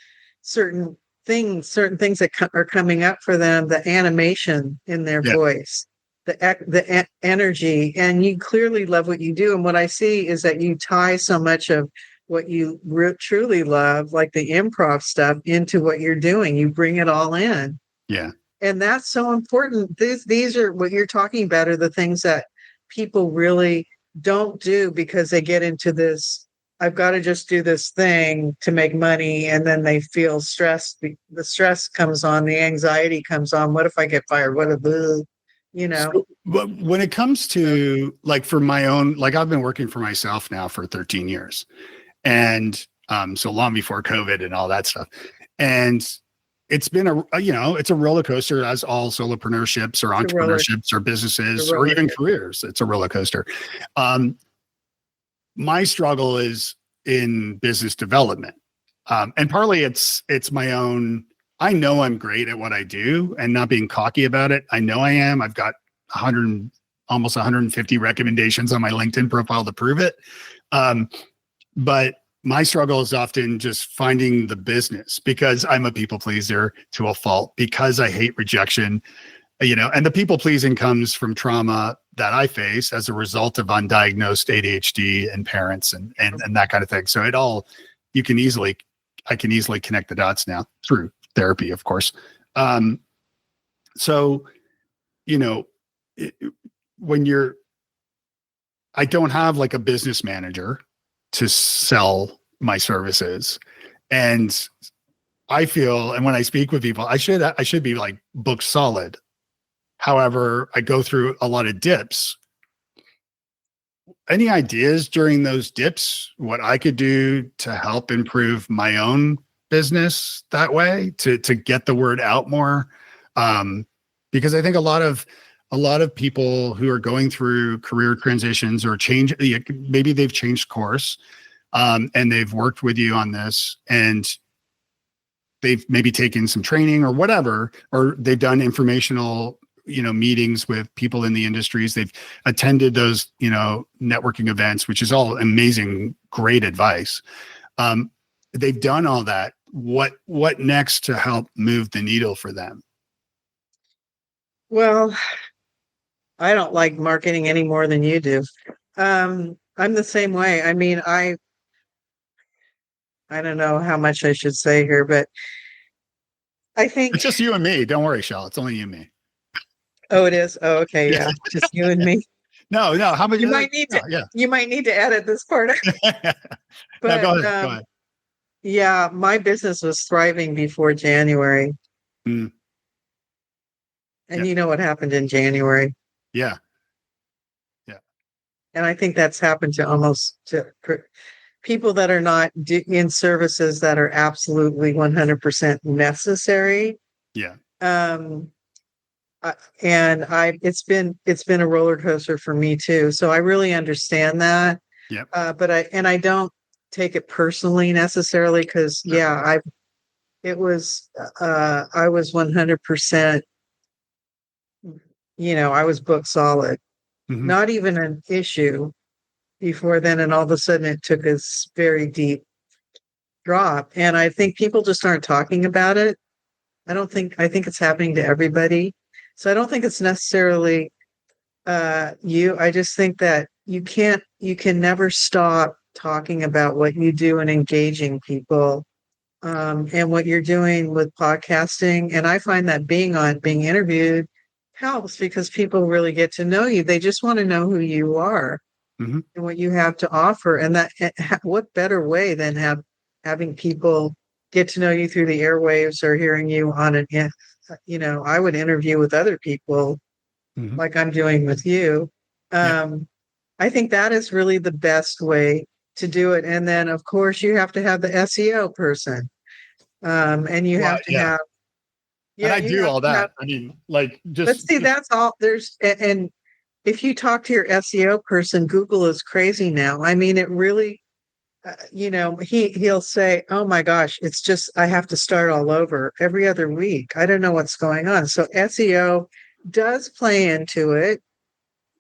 certain things that are coming up for them, the animation in their voice, the energy, and you clearly love what you do. And what I see is that you tie so much of what you truly love, like the improv stuff, into what you're doing. You bring it all in. Yeah. And that's so important. These are what you're talking about are the things that people really don't do because they get into this, I've got to just do this thing to make money. And then they feel stressed. The stress comes on, the anxiety comes on. What if I get fired? What if, you know? So, but when it comes to like for my own, like I've been working for myself now for 13 years and so long before COVID and all that stuff. And it's been it's a roller coaster as all solopreneurships or entrepreneurships or businesses or even careers. It's a roller coaster. My struggle is in business development. And partly it's my own, I know I'm great at what I do and not being cocky about it. I know I am. I've got almost 150 recommendations on my LinkedIn profile to prove it. But my struggle is often just finding the business because I'm a people pleaser to a fault, because I hate rejection, and the people pleasing comes from trauma that I face as a result of undiagnosed ADHD and parents and that kind of thing. So I can easily connect the dots now through therapy, of course. I don't have like a business manager to sell my services. And I feel, and when I speak with people, I should be like book solid. However, I go through a lot of dips. Any ideas during those dips, what I could do to help improve my own business that way, to get the word out more? Because I think a lot of people who are going through career transitions or change, maybe they've changed course, and they've worked with you on this, and they've maybe taken some training or whatever, or they've done informational, meetings with people in the industries. They've attended those, networking events, which is all amazing, great advice. They've done all that. What next to help move the needle for them? Well, I don't like marketing any more than you do. I'm the same way. I mean, I don't know how much I should say here, but I think it's just you and me. Don't worry, Shell. It's only you and me. Oh, it is. Oh, okay. Yeah. Just you and me. No. How about you might need to, you might need to edit this part. But no, go ahead. Yeah, my business was thriving before January. And you know what happened in January? Yeah. And I think that's happened to almost to people that are not in services that are absolutely 100% necessary. Yeah. And it's been a roller coaster for me too. So I really understand that. Yeah. But I don't take it personally necessarily because I was 100%, I was book solid, not even an issue before then. And all of a sudden it took a very deep drop. And I think people just aren't talking about it. I think it's happening to everybody. So I don't think it's necessarily you. I just think that you can never stop talking about what you do and engaging people, and what you're doing with podcasting. And I find that being interviewed helps because people really get to know you. They just want to know who you are and what you have to offer. And that what better way than having people get to know you through the airwaves or hearing you on an I would interview with other people like I'm doing with you. I think that is really the best way to do it. And then, of course, you have to have the SEO person. And you have to have. And I do all that. I mean, like, let's see, that's all there's. And if you talk to your SEO person, Google is crazy now. I mean, it really, he'll say, oh my gosh, it's just, I have to start all over every other week. I don't know what's going on. So SEO does play into it.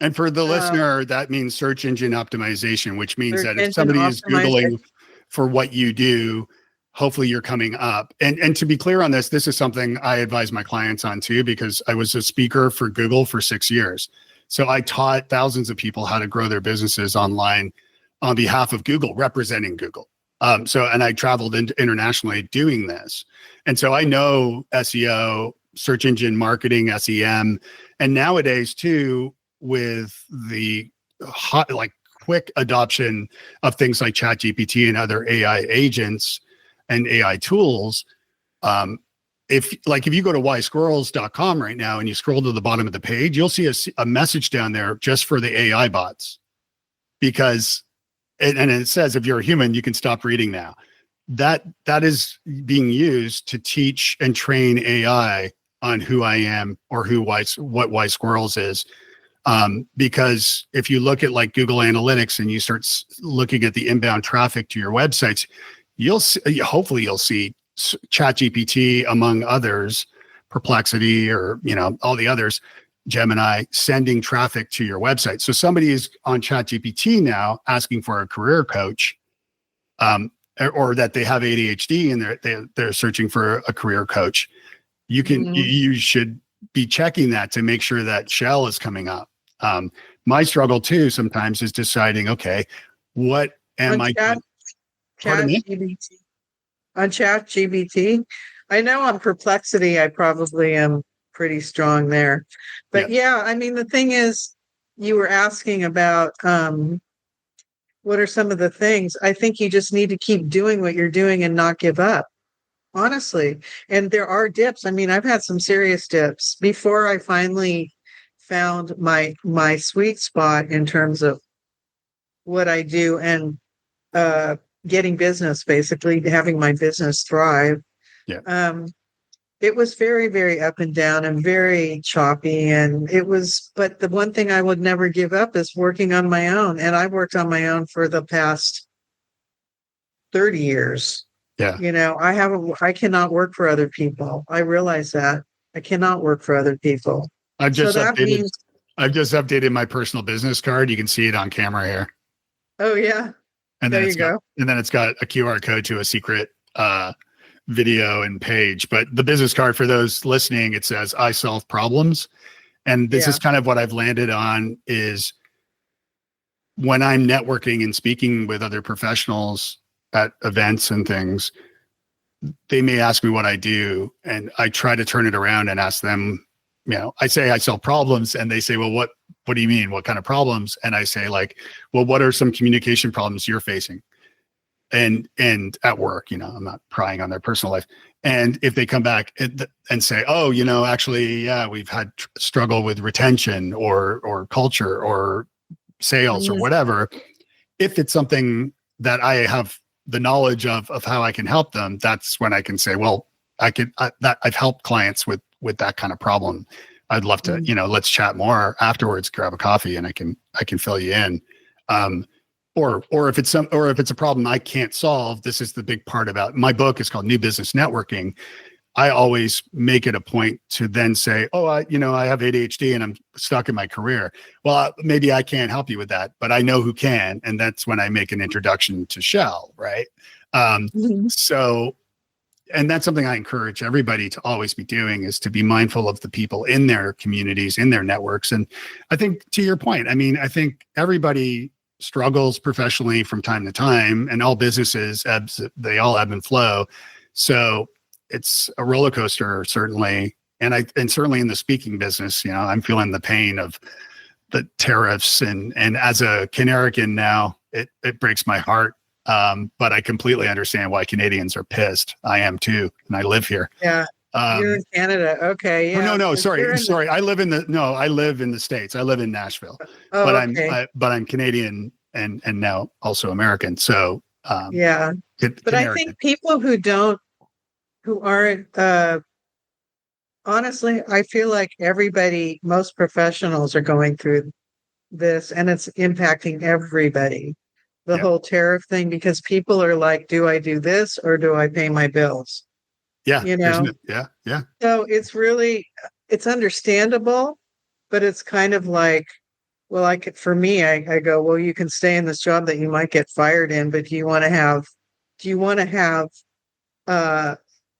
And for the listener, that means search engine optimization, which means that if somebody is Googling for what you do, hopefully you're coming up. And to be clear on this is something I advise my clients on too, because I was a speaker for Google for 6 years. So I taught thousands of people how to grow their businesses online on behalf of Google, representing Google. And I traveled internationally doing this. And so I know SEO, search engine marketing, SEM, and nowadays too, with the quick adoption of things like ChatGPT and other AI agents and AI tools. If you go to wisesquirrels.com right now and you scroll to the bottom of the page, you'll see a message down there just for the AI bots, because and it says, if you're a human, you can stop reading now. That is being used to teach and train AI on who I am or what Wise Squirrels is. Because if you look at like Google Analytics and you start looking at the inbound traffic to your websites, hopefully you'll see ChatGPT, among others, Perplexity, or all the others, Gemini, sending traffic to your website. So somebody is on ChatGPT now asking for a career coach, or that they have ADHD and they're searching for a career coach. You should be checking that to make sure that shell is coming up. My struggle too sometimes is deciding, okay, what am I doing? On ChatGPT, I know on Perplexity, I probably am pretty strong there. But yeah, I mean, the thing is, you were asking about what are some of the things. I think you just need to keep doing what you're doing and not give up, honestly. And there are dips. I mean, I've had some serious dips before I finally found my sweet spot in terms of what I do and getting business, basically having my business thrive. It was very, very up and down and very choppy. But the one thing I would never give up is working on my own. And I've worked on my own for the past 30 years. Yeah. I cannot work for other people. I realize that I cannot work for other people. I've just updated my personal business card. You can see it on camera here. Oh yeah. And then it's got a QR code to a secret video and page. But the business card, for those listening, it says, I solve problems. And this is kind of what I've landed on, is when I'm networking and speaking with other professionals at events and things, they may ask me what I do, and I try to turn it around and ask them, I say I solve problems, and they say, well, what do you mean? What kind of problems? And I say, like, well, what are some communication problems you're facing? And at work, I'm not prying on their personal life. And if they come back and say, oh, actually, yeah, we've had struggle with retention or culture or sales or whatever. If it's something that I have the knowledge of how I can help them, that's when I can say, well, I've helped clients with that kind of problem. I'd love to, let's chat more afterwards, grab a coffee, and I can fill you in. Or if it's a problem I can't solve, this is the big part about my book. It's called New Business Networking. I always make it a point to then say, oh, I have ADHD and I'm stuck in my career. Well, maybe I can't help you with that, but I know who can. And that's when I make an introduction to Shell. Right. So, and that's something I encourage everybody to always be doing, is to be mindful of the people in their communities, in their networks. And I think, to your point, I think everybody struggles professionally from time to time, and all businesses they all ebb and flow. So it's a roller coaster, certainly. And certainly in the speaking business, I'm feeling the pain of the tariffs, and as a Canarican now, it breaks my heart. But I completely understand why Canadians are pissed. I am too, and I live here. Yeah. You're in Canada. Okay. Yeah. Oh, no, sorry. I live in the States. I live in Nashville, but I'm Canadian and now also American. So, but I think people who aren't, honestly, I feel like most professionals are going through this, and it's impacting everybody, the whole tariff thing, because people are like, do I do this or do I pay my bills? Yeah. Yeah. So it's understandable, but it's kind of like, well, I go, well, you can stay in this job that you might get fired in, but do you want to have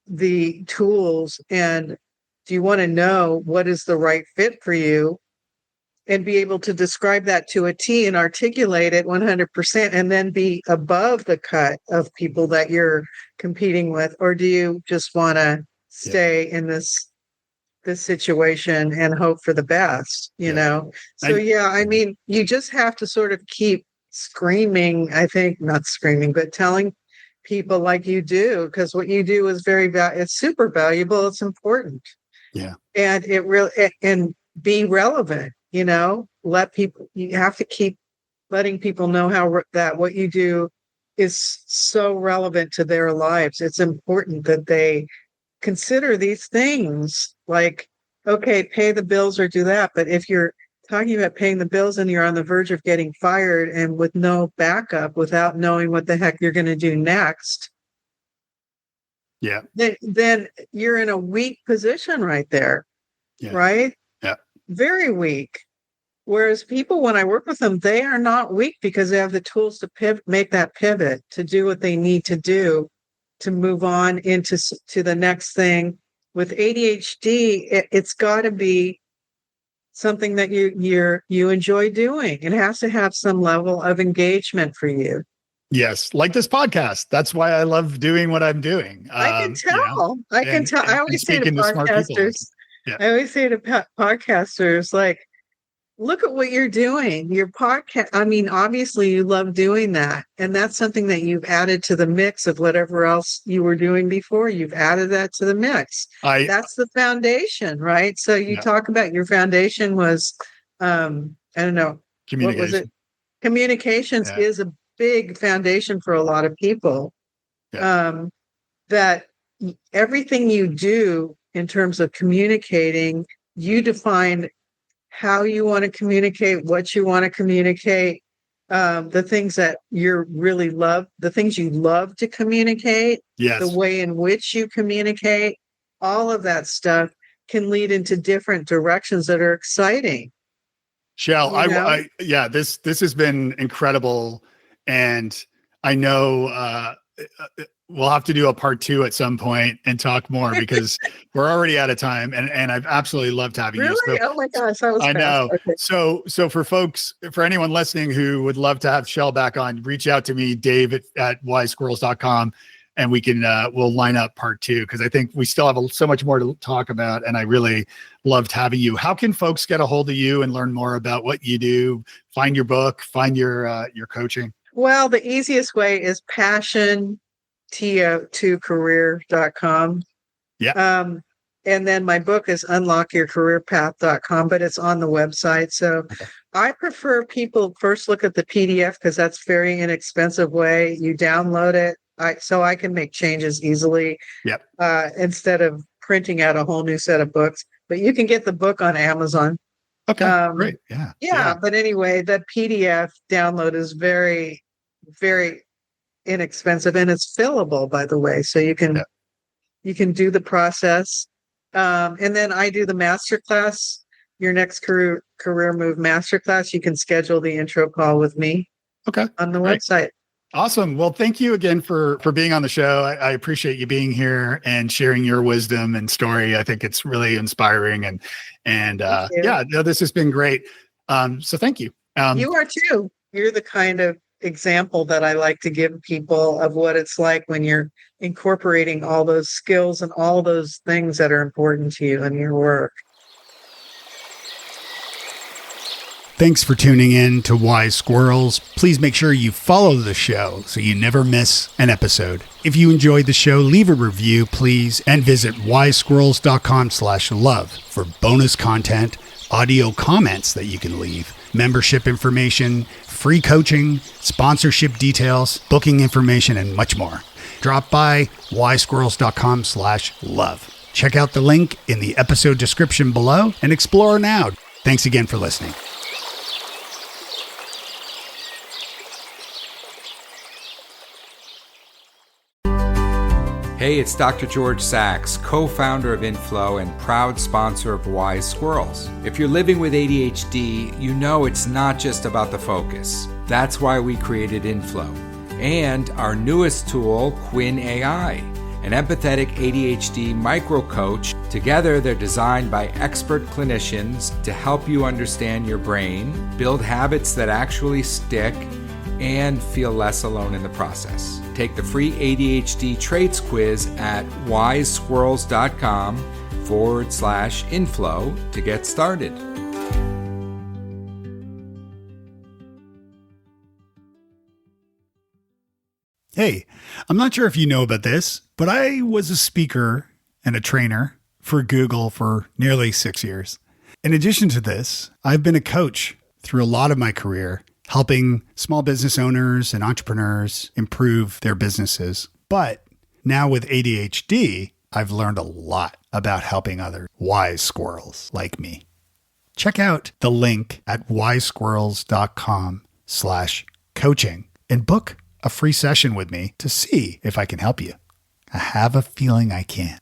the tools, and do you want to know what is the right fit for you, and be able to describe that to a T and articulate it 100%, and then be above the cut of people that you're competing with? Or do you just want to stay in this situation and hope for the best, So you just have to sort of keep screaming, I think, not screaming, but telling people like you do, because what you do is it's super valuable. It's important. Yeah. And and be relevant, you have to keep letting people know that what you do is so relevant to their lives. It's important that they consider these things like, okay, pay the bills or do that. But if you're talking about paying the bills and you're on the verge of getting fired and with no backup, without knowing what the heck you're going to do next, yeah, then you're in a weak position right there. Yeah. Right? Yeah. Very weak. Whereas people, when I work with them, they are not weak because they have the tools to make that pivot, to do what they need to do to move on to the next thing. With ADHD, it's got to be something that you enjoy doing. It has to have some level of engagement for you. Yes, like this podcast. That's why I love doing what I'm doing. I can tell. I can tell. I always say to podcasters, like, look at what you're doing. Your podcast. I mean, obviously you love doing that. And that's something that you've added to the mix of whatever else you were doing before. You've added that to the mix. That's the foundation, right? So you talk about your foundation was, I don't know. Communication. What was it? Communications is a big foundation for a lot of people. That everything you do in terms of communicating, you define how you want to communicate, what you want to communicate, the things that you really love, the things you love to communicate, the way in which you communicate, all of that stuff can lead into different directions that are exciting. Shell, this has been incredible. And I know we'll have to do a part 2 at some point and talk more because we're already out of time. And I've absolutely loved having you. Really? Oh my gosh, that was I fast. know. Okay. So for anyone listening who would love to have Shell back on, reach out to me, Dave at wisesquirrels.com, and we can we'll line up part 2 because I think we still have so much more to talk about. And I really loved having you. How can folks get a hold of you and learn more about what you do? Find your book, find your coaching. Well, the easiest way is passion2career.com. Yeah. And then my book is unlockyourcareerpath.com, but it's on the website. So I prefer people first look at the PDF because that's very inexpensive way. You download it so I can make changes easily. Yep. Instead of printing out a whole new set of books. But you can get the book on Amazon. Okay, great. Yeah. But anyway, that PDF download is very, very inexpensive and it's fillable, by the way. So you can do the process. And then I do the masterclass, your next career move masterclass. You can schedule the intro call with me on the website. Awesome. Well, thank you again for being on the show. I appreciate you being here and sharing your wisdom and story. I think it's really inspiring and this has been great. So thank you. You are too. You're the kind of example that I like to give people of what it's like when you're incorporating all those skills and all those things that are important to you in your work. Thanks for tuning in to Wise Squirrels. Please make sure you follow the show so you never miss an episode. If you enjoyed the show, leave a review, please, and visit wisesquirrels.com/love for bonus content, audio comments that you can leave, membership information, free coaching, sponsorship details, booking information, and much more. Drop by wisesquirrels.com/love. Check out the link in the episode description below and explore now. Thanks again for listening. Hey, it's Dr. George Sachs, co-founder of Inflow and proud sponsor of Wise Squirrels. If you're living with ADHD, you know it's not just about the focus. That's why we created Inflow. And our newest tool, Quinn AI, an empathetic ADHD micro-coach. Together, they're designed by expert clinicians to help you understand your brain, build habits that actually stick, and feel less alone in the process. Take the free ADHD traits quiz at wisesquirrels.com/inflow to get started. Hey, I'm not sure if you know about this, but I was a speaker and a trainer for Google for nearly 6 years. In addition to this, I've been a coach through a lot of my career, helping small business owners and entrepreneurs improve their businesses. But now with ADHD, I've learned a lot about helping other wise squirrels like me. Check out the link at wisesquirrels.com/coaching and book a free session with me to see if I can help you. I have a feeling I can.